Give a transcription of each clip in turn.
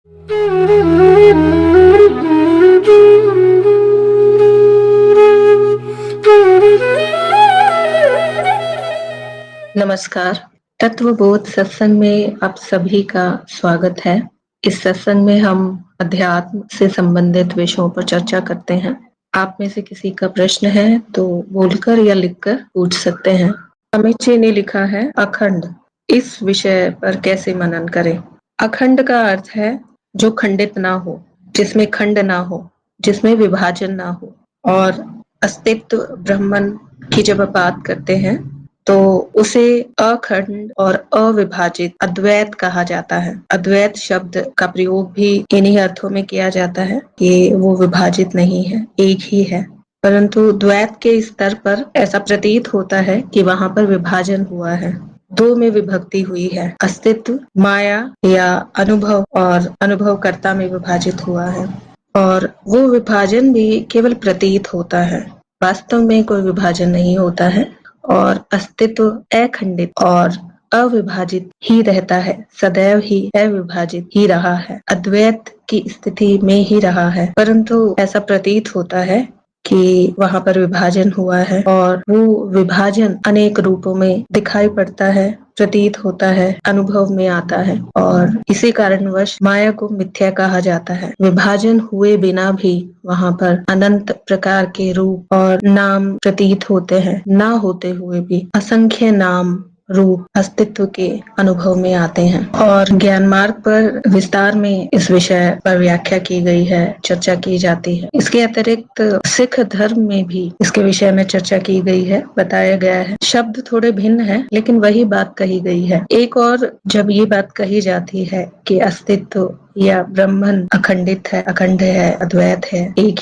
नमस्कार। तत्वबोध सत्संग में आप सभी का स्वागत है। इस सत्संग में हम अध्यात्म से संबंधित विषयों पर चर्चा करते हैं। आप में से किसी का प्रश्न है तो बोलकर या लिखकर पूछ सकते हैं। अमित जी ने लिखा है अखंड, इस विषय पर कैसे मनन करें। अखंड का अर्थ है जो खंडित ना हो, जिसमें खंड ना हो, जिसमें विभाजन ना हो। और अस्तित्व ब्रह्मन की जब आप बात करते हैं तो उसे अखंड और अविभाजित अद्वैत कहा जाता है। अद्वैत शब्द का प्रयोग भी इन्हीं अर्थों में किया जाता है कि वो विभाजित नहीं है, एक ही है। परंतु द्वैत के स्तर पर ऐसा प्रतीत होता है कि वहां पर विभाजन हुआ है, दो में विभक्ति हुई है। अस्तित्व माया या अनुभव और अनुभवकर्ता में विभाजित हुआ है, और वो विभाजन भी केवल प्रतीत होता है, वास्तव में कोई विभाजन नहीं होता है। और अस्तित्व अखंडित और अविभाजित ही रहता है, सदैव ही अविभाजित ही रहा है, अद्वैत की स्थिति में ही रहा है। परंतु ऐसा प्रतीत होता है कि वहां पर विभाजन हुआ है, और वो विभाजन अनेक रूपों में दिखाई पड़ता है, प्रतीत होता है, अनुभव में आता है। और इसी कारणवश माया को मिथ्या कहा जाता है। विभाजन हुए बिना भी वहां पर अनंत प्रकार के रूप और नाम प्रतीत होते हैं, ना होते हुए भी असंख्य नाम रूप अस्तित्व के अनुभव में आते हैं। और ज्ञान मार्ग पर विस्तार में इस विषय पर व्याख्या की गई है, चर्चा की जाती है। इसके अतिरिक्त सिख धर्म में भी इसके विषय में चर्चा की गई है, बताया गया है। शब्द थोड़े भिन्न है लेकिन वही बात कही गई है। एक और जब ये बात कही जाती है कि अस्तित्व या ब्रह्मन अखंडित है, अखंड है, अद्वैत है, एक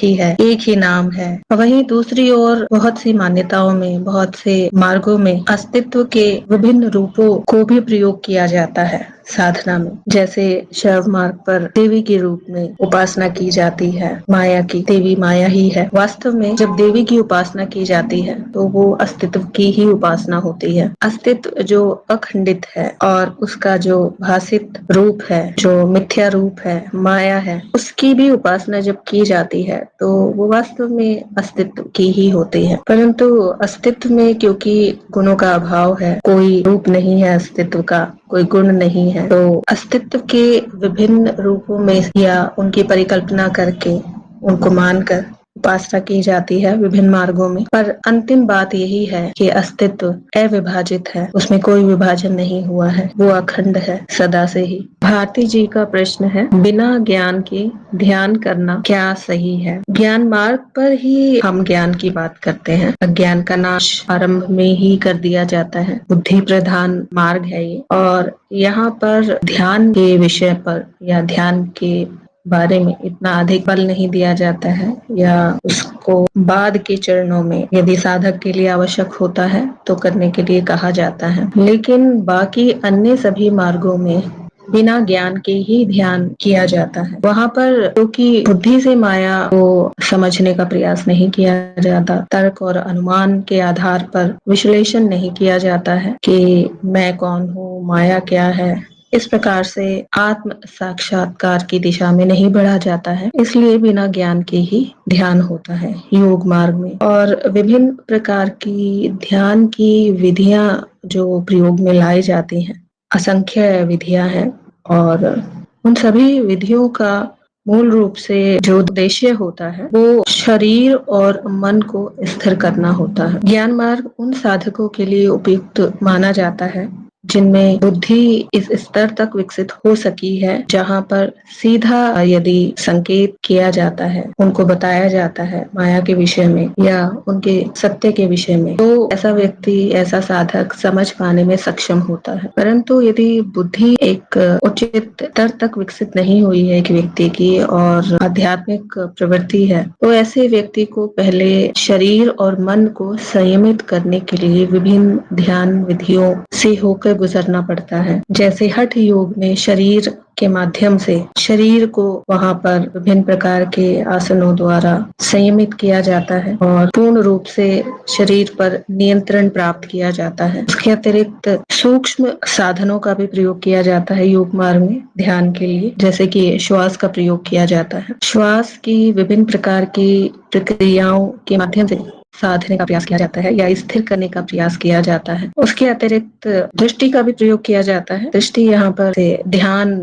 ही नाम है। वहीं दूसरी ओर बहुत सी मान्यताओं में, बहुत से मार्गों में अस्तित्व के विभिन्न रूपों को भी प्रयोग किया जाता है साधना में। जैसे शैव मार्ग पर देवी के रूप में उपासना की जाती है, माया की, देवी माया ही है। वास्तव में जब देवी की उपासना की जाती है तो वो अस्तित्व की ही उपासना होती है। अस्तित्व जो अखंडित है और उसका जो भासित रूप है, जो मिथ्या रूप है, माया है, उसकी भी उपासना जब की जाती है तो वो वास्तव में अस्तित्व की ही होती है। परंतु अस्तित्व में क्योंकि गुणों का अभाव है, कोई रूप नहीं है अस्तित्व का, कोई गुण नहीं है, तो अस्तित्व के विभिन्न रूपों में या उनकी परिकल्पना करके, उनको मानकर उपासना की जाती है विभिन्न मार्गों में। पर अंतिम बात यही है कि अस्तित्व अविभाजित है, उसमें कोई विभाजन नहीं हुआ है, वो अखंड है सदा से ही। भारती जी का प्रश्न है, बिना ज्ञान के ध्यान करना क्या सही है। ज्ञान मार्ग पर ही हम ज्ञान की बात करते हैं। अज्ञान का नाश आरंभ में ही कर दिया जाता है, बुद्धि प्रधान मार्ग है ये। और यहाँ पर ध्यान के विषय पर या ध्यान के बारे में इतना अधिक बल नहीं दिया जाता है, या उसको बाद के चरणों में यदि साधक के लिए आवश्यक होता है तो करने के लिए कहा जाता है। लेकिन बाकी अन्य सभी मार्गों में बिना ज्ञान के ही ध्यान किया जाता है। वहां पर क्योंकि बुद्धि से माया को समझने का प्रयास नहीं किया जाता, तर्क और अनुमान के आधार पर विश्लेषण नहीं किया जाता है कि मैं कौन हूँ, माया क्या है, इस प्रकार से आत्म साक्षात्कार की दिशा में नहीं बढ़ा जाता है। इसलिए बिना ज्ञान के ही ध्यान होता है योग मार्ग में। और विभिन्न प्रकार की ध्यान की विधियां जो प्रयोग में लाई जाती हैं, असंख्य विधियां हैं, और उन सभी विधियों का मूल रूप से जो उद्देश्य होता है वो शरीर और मन को स्थिर करना होता है। ज्ञान मार्ग उन साधकों के लिए उपयुक्त माना जाता है जिनमें बुद्धि इस स्तर तक विकसित हो सकी है जहां पर सीधा यदि संकेत किया जाता है, उनको बताया जाता है माया के विषय में या उनके सत्य के विषय में, तो ऐसा व्यक्ति, ऐसा साधक समझ पाने में सक्षम होता है। परंतु यदि बुद्धि एक उचित स्तर तक विकसित नहीं हुई है एक व्यक्ति की और आध्यात्मिक प्रवृत्ति है, तो ऐसे व्यक्ति को पहले शरीर और मन को संयमित करने के लिए विभिन्न ध्यान विधियों से होकर गुजरना पड़ता है। जैसे हठ योग में शरीर के माध्यम से शरीर को वहां पर विभिन्न प्रकार के आसनों द्वारा संयमित किया जाता है और पूर्ण रूप से शरीर पर नियंत्रण प्राप्त किया जाता है। उसके अतिरिक्त सूक्ष्म साधनों का भी प्रयोग किया जाता है योग मार्ग में ध्यान के लिए, जैसे कि श्वास का प्रयोग किया जाता है। श्वास की विभिन्न प्रकार की प्रक्रियाओं के माध्यम से साधने का प्रयास किया जाता है या स्थिर करने का प्रयास किया जाता है। उसके अतिरिक्त दृष्टि का भी प्रयोग किया जाता है। दृष्टि यहाँ पर ध्यान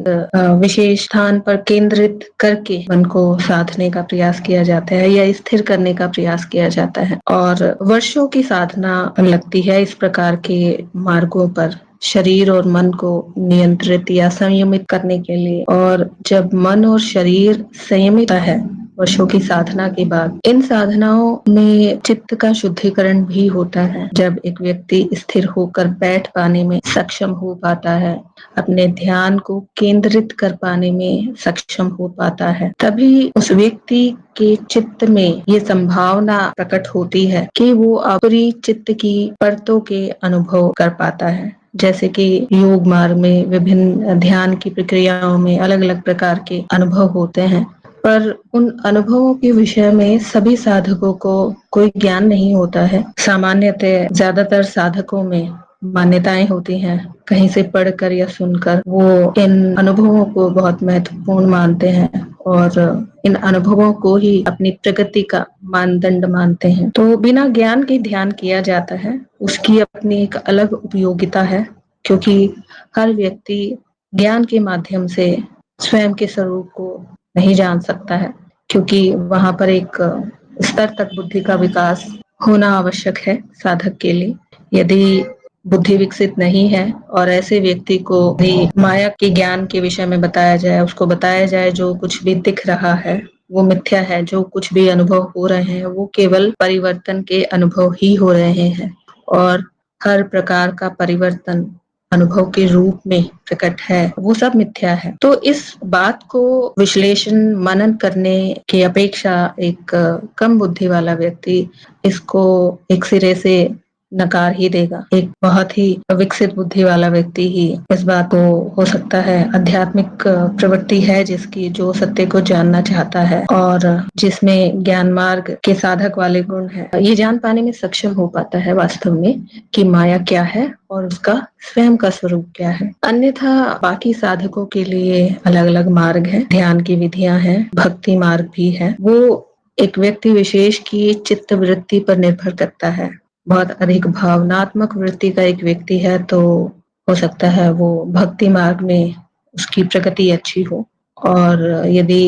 विशेष स्थान पर केंद्रित करके मन को साधने का प्रयास किया जाता है या स्थिर करने का प्रयास किया जाता है। और वर्षों की साधना लगती है इस प्रकार के मार्गों पर शरीर और मन को नियंत्रित या संयमित करने के लिए। और जब मन और शरीर संयमित है वर्षों की साधना के बाद, इन साधनाओं में चित्त का शुद्धिकरण भी होता है। जब एक व्यक्ति स्थिर होकर बैठ पाने में सक्षम हो पाता है, अपने ध्यान को केंद्रित कर पाने में सक्षम हो पाता है, तभी उस व्यक्ति के चित्त में ये संभावना प्रकट होती है कि वो अपनी चित्त की परतों के अनुभव कर पाता है। जैसे कि योग मार्ग में विभिन्न ध्यान की प्रक्रियाओं में अलग अलग प्रकार के अनुभव होते हैं, पर उन अनुभवों के विषय में सभी साधकों को कोई ज्ञान नहीं होता है। सामान्यतः ज्यादातर साधकों में मान्यताएं होती हैं, कहीं से पढ़कर या सुनकर वो इन अनुभवों को बहुत महत्वपूर्ण मानते हैं और इन अनुभवों को ही अपनी प्रगति का मानदंड मानते हैं। तो बिना ज्ञान के ध्यान किया जाता है, उसकी अपनी एक अलग उपयोगिता है, क्योंकि हर व्यक्ति ज्ञान के माध्यम से स्वयं के स्वरूप को नहीं जान सकता है, क्योंकि वहां पर एक स्तर तक बुद्धि का विकास होना आवश्यक है साधक के लिए। यदि बुद्धि विकसित नहीं है और ऐसे व्यक्ति को भी माया के ज्ञान के विषय में बताया जाए, उसको बताया जाए जो कुछ भी दिख रहा है वो मिथ्या है, जो कुछ भी अनुभव हो रहे हैं वो केवल परिवर्तन के अनुभव ही हो रहे हैं और हर प्रकार का परिवर्तन अनुभव के रूप में प्रकट है, वो सब मिथ्या है। तो इस बात को विश्लेषण मनन करने की अपेक्षा एक कम बुद्धि वाला व्यक्ति इसको एक सिरे से नकार ही देगा। एक बहुत ही विकसित बुद्धि वाला व्यक्ति ही इस बात को हो सकता है आध्यात्मिक प्रवृत्ति है जिसकी, जो सत्य को जानना चाहता है और जिसमें ज्ञान मार्ग के साधक वाले गुण है, ये जान पाने में सक्षम हो पाता है वास्तव में कि माया क्या है और उसका स्वयं का स्वरूप क्या है। अन्यथा बाकी साधकों के लिए अलग अलग मार्ग है, ध्यान की विधियां हैं, भक्ति मार्ग भी है। वो एक व्यक्ति विशेष की चित्त वृत्ति पर निर्भर करता है। बहुत अधिक भावनात्मक वृत्ति का एक व्यक्ति है तो हो सकता है वो भक्ति मार्ग में उसकी प्रगति अच्छी हो, और यदि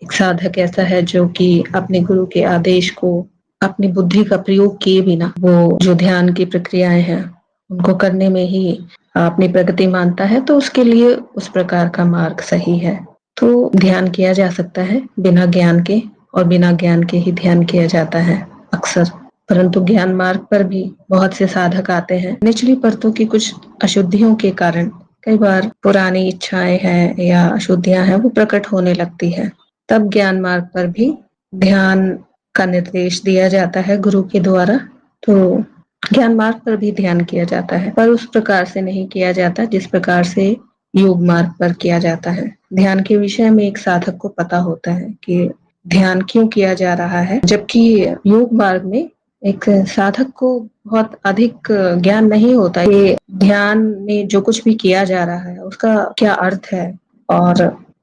एक साधक ऐसा है जो कि अपने गुरु के आदेश को अपनी बुद्धि का प्रयोग किए बिना वो जो ध्यान की प्रक्रियाएं हैं उनको करने में ही अपनी प्रगति मानता है, तो उसके लिए उस प्रकार का मार्ग सही है। तो ध्यान किया जा सकता है बिना ज्ञान के, और बिना ज्ञान के ही ध्यान किया जाता है अक्सर। परंतु ज्ञान मार्ग पर भी बहुत से साधक आते हैं, निचली परतों की कुछ अशुद्धियों के कारण कई बार पुरानी इच्छाएं हैं या अशुद्धियां हैं वो प्रकट होने लगती है। तब ज्ञान मार्ग पर भी ध्यान का निर्देश दिया जाता है गुरु के द्वारा। तो ज्ञान मार्ग पर भी ध्यान किया जाता है, पर उस प्रकार से नहीं किया जाता जिस प्रकार से योग मार्ग पर किया जाता है। ध्यान के विषय में एक साधक को पता होता है कि ध्यान क्यों किया जा रहा है, जबकि योग मार्ग में एक साधक को बहुत अधिक ज्ञान नहीं होता कि ध्यान में जो कुछ भी किया जा रहा है उसका क्या अर्थ है और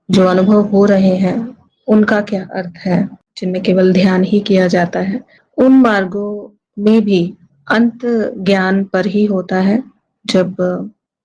जो अनुभव हो रहे हैं उनका क्या अर्थ है, जिनमें केवल ध्यान ही किया जाता है। उन मार्गों में भी अंत ज्ञान पर ही होता है। जब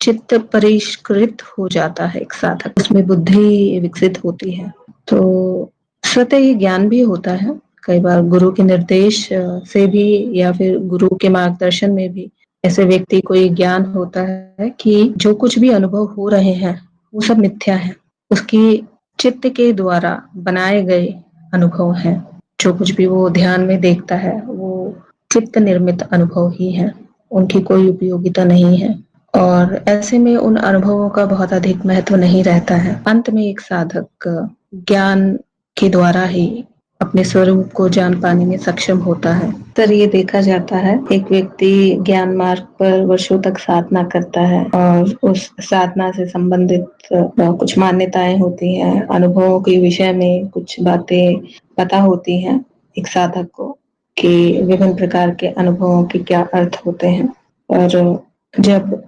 चित्त परिष्कृत हो जाता है एक साधक, उसमें बुद्धि विकसित होती है, तो स्वतः ही ज्ञान भी होता है। कई बार गुरु के निर्देश से भी या फिर गुरु के मार्गदर्शन में भी ऐसे व्यक्ति को ये ज्ञान होता है कि जो कुछ भी अनुभव हो रहे हैं वो सब मिथ्या है, उसकी चित्त के द्वारा बनाए गए अनुभव हैं। जो कुछ भी वो ध्यान में देखता है वो चित्त निर्मित अनुभव ही है, उनकी कोई उपयोगिता नहीं है, और ऐसे में उन अनुभवों का बहुत अधिक महत्व नहीं रहता है। अंत में एक साधक ज्ञान के द्वारा ही अपने स्वरूप को जान पाने में सक्षम होता है। अक्सर ये देखा जाता है, एक व्यक्ति ज्ञान मार्ग पर वर्षों तक साधना करता है और उस साधना से संबंधित कुछ मान्यताएं होती हैं, अनुभवों के विषय में कुछ बातें पता होती हैं एक साधक को कि विभिन्न प्रकार के अनुभवों के क्या अर्थ होते हैं। और जब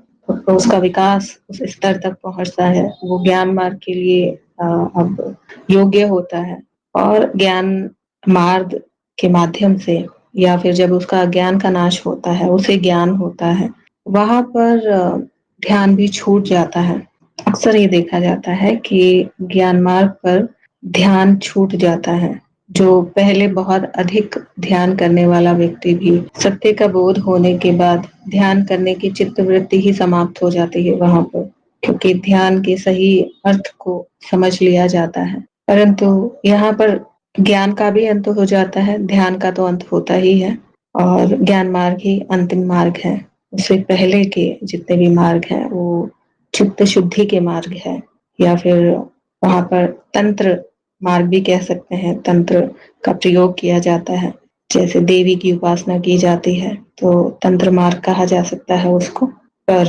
उसका विकास उस स्तर तक पहुंचता है, वो ज्ञान मार्ग के लिए अब योग्य होता है और ज्ञान मार्ग के माध्यम से, या फिर जब उसका ज्ञान का नाश होता है, उसे ज्ञान होता है, वहां पर ध्यान भी छूट जाता है। अक्सर ये देखा जाता है कि ज्ञान मार्ग पर ध्यान छूट जाता है। जो पहले बहुत अधिक ध्यान करने वाला व्यक्ति भी सत्य का बोध होने के बाद ध्यान करने की चित्त वृत्ति ही समाप्त हो जाती है वहां पर, क्योंकि ध्यान के सही अर्थ को समझ लिया जाता है। परंतु यहाँ पर ज्ञान का भी अंत हो जाता है, ध्यान का तो अंत होता ही है और ज्ञान मार्ग ही अंतिम मार्ग है। उससे पहले के जितने भी मार्ग हैं वो चित्त शुद्धि के मार्ग है, या फिर वहां पर तंत्र मार्ग भी कह सकते हैं। तंत्र का प्रयोग किया जाता है, जैसे देवी की उपासना की जाती है तो तंत्र मार्ग कहा जा सकता है उसको। पर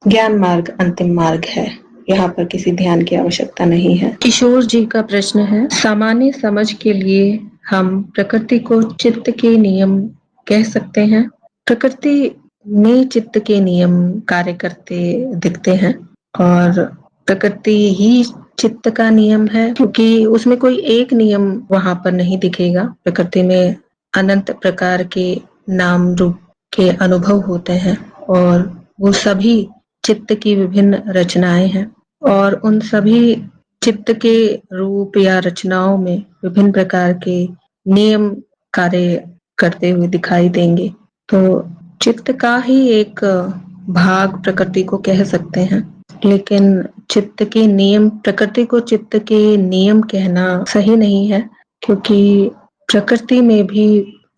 ज्ञान मार्ग अंतिम मार्ग है, यहाँ पर किसी ध्यान की आवश्यकता नहीं है। किशोर जी का प्रश्न है, सामान्य समझ के लिए हम प्रकृति को चित्त के नियम कह सकते हैं? प्रकृति में चित्त के नियम कार्य करते दिखते हैं और प्रकृति ही चित्त का नियम है, क्योंकि उसमें कोई एक नियम वहां पर नहीं दिखेगा। प्रकृति में अनंत प्रकार के नाम रूप के अनुभव होते हैं और वो सभी चित्त की विभिन्न रचनाएं हैं और उन सभी चित्त के रूप या रचनाओं में विभिन्न प्रकार के नियम कार्य करते हुए दिखाई देंगे। तो चित्त का ही एक भाग प्रकृति को कह सकते हैं, लेकिन चित्त के नियम, प्रकृति को चित्त के नियम कहना सही नहीं है, क्योंकि प्रकृति में भी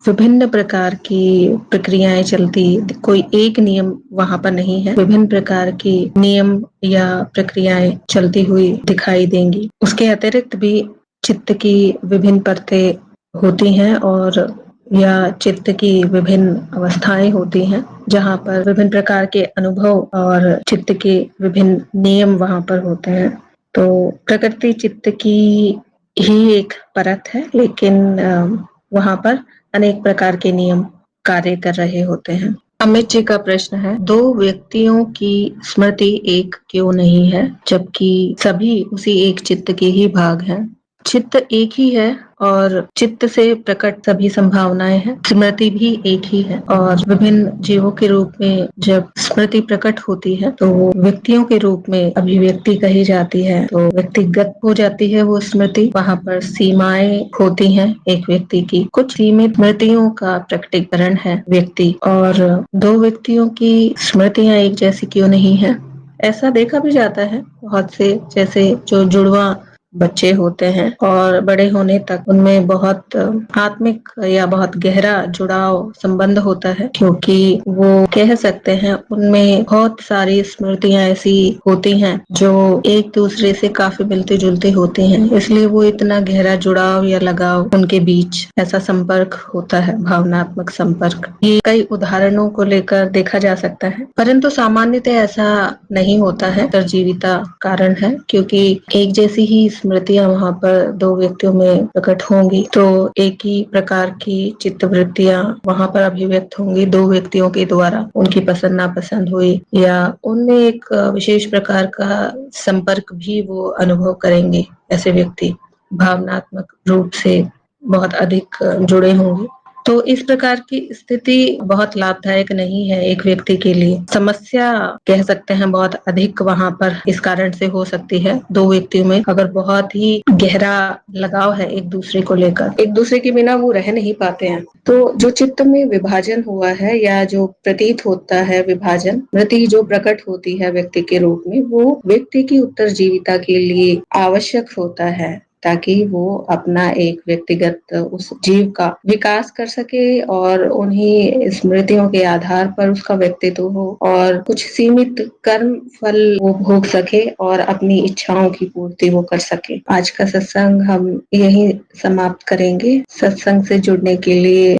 विभिन्न प्रकार की प्रक्रियाएं चलती, कोई एक नियम वहां पर नहीं है, विभिन्न प्रकार की नियम या प्रक्रियाएं चलती हुई दिखाई देंगी। उसके अतिरिक्त भी चित्त की विभिन्न परतें होती हैं और या चित्त की विभिन्न अवस्थाएं होती हैं, जहाँ पर विभिन्न प्रकार के अनुभव और चित्त के विभिन्न नियम वहां पर होते हैं। तो प्रकृति चित्त की ही एक परत है, लेकिन वहां पर अनेक प्रकार के नियम कार्य कर रहे होते हैं। अमित जी का प्रश्न है, दो व्यक्तियों की स्मृति एक क्यों नहीं है, जबकि सभी उसी एक चित्त के ही भाग हैं? चित्त एक ही है और चित्त से प्रकट सभी संभावनाएं हैं। स्मृति भी एक ही है और विभिन्न जीवों के रूप में जब स्मृति प्रकट होती है तो वो व्यक्तियों के रूप में अभिव्यक्ति कही जाती है, तो व्यक्तिगत हो जाती है वो स्मृति। वहां पर सीमाएं होती हैं एक व्यक्ति की, कुछ सीमित स्मृतियों का प्रकटीकरण है व्यक्ति। और दो व्यक्तियों की स्मृतियां एक जैसी क्यों नहीं है, ऐसा देखा भी जाता है बहुत से, जैसे जो जुड़वा बच्चे होते हैं और बड़े होने तक उनमें बहुत आत्मिक या बहुत गहरा जुड़ाव संबंध होता है, क्योंकि वो कह सकते हैं उनमें बहुत सारी स्मृतियां ऐसी होती हैं जो एक दूसरे से काफी मिलती जुलती होती हैं, इसलिए वो इतना गहरा जुड़ाव या लगाव उनके बीच ऐसा संपर्क होता है, भावनात्मक संपर्क। ये कई उदाहरणों को लेकर देखा जा सकता है, परंतु सामान्यतः ऐसा नहीं होता है। तरजीविता कारण है, क्योंकि एक जैसी ही स्मृतियां वहां पर दो व्यक्तियों में प्रकट होंगी तो एक ही प्रकार की चित्तवृत्तियां वहां पर अभिव्यक्त होंगी दो व्यक्तियों के द्वारा। उनकी पसंद नापसंद हुई या उनमें एक विशेष प्रकार का संपर्क भी वो अनुभव करेंगे, ऐसे व्यक्ति भावनात्मक रूप से बहुत अधिक जुड़े होंगे। तो इस प्रकार की स्थिति बहुत लाभदायक नहीं है एक व्यक्ति के लिए। समस्या कह सकते हैं बहुत अधिक वहां पर इस कारण से हो सकती है, दो व्यक्तियों में अगर बहुत ही गहरा लगाव है एक दूसरे को लेकर, एक दूसरे के बिना वो रह नहीं पाते हैं, तो जो चित्त में विभाजन हुआ है या जो प्रतीत होता है विभाजन, वृत्ति जो प्रकट होती है व्यक्ति के रूप में, वो व्यक्ति की उत्तरजीविता के लिए आवश्यक होता है, ताकि वो अपना एक व्यक्तिगत उस जीव का विकास कर सके और उन्हीं स्मृतियों के आधार पर उसका व्यक्तित्व हो और कुछ सीमित कर्म फल वो भोग सके और अपनी इच्छाओं की पूर्ति वो कर सके। आज का सत्संग हम यहीं समाप्त करेंगे। सत्संग से जुड़ने के लिए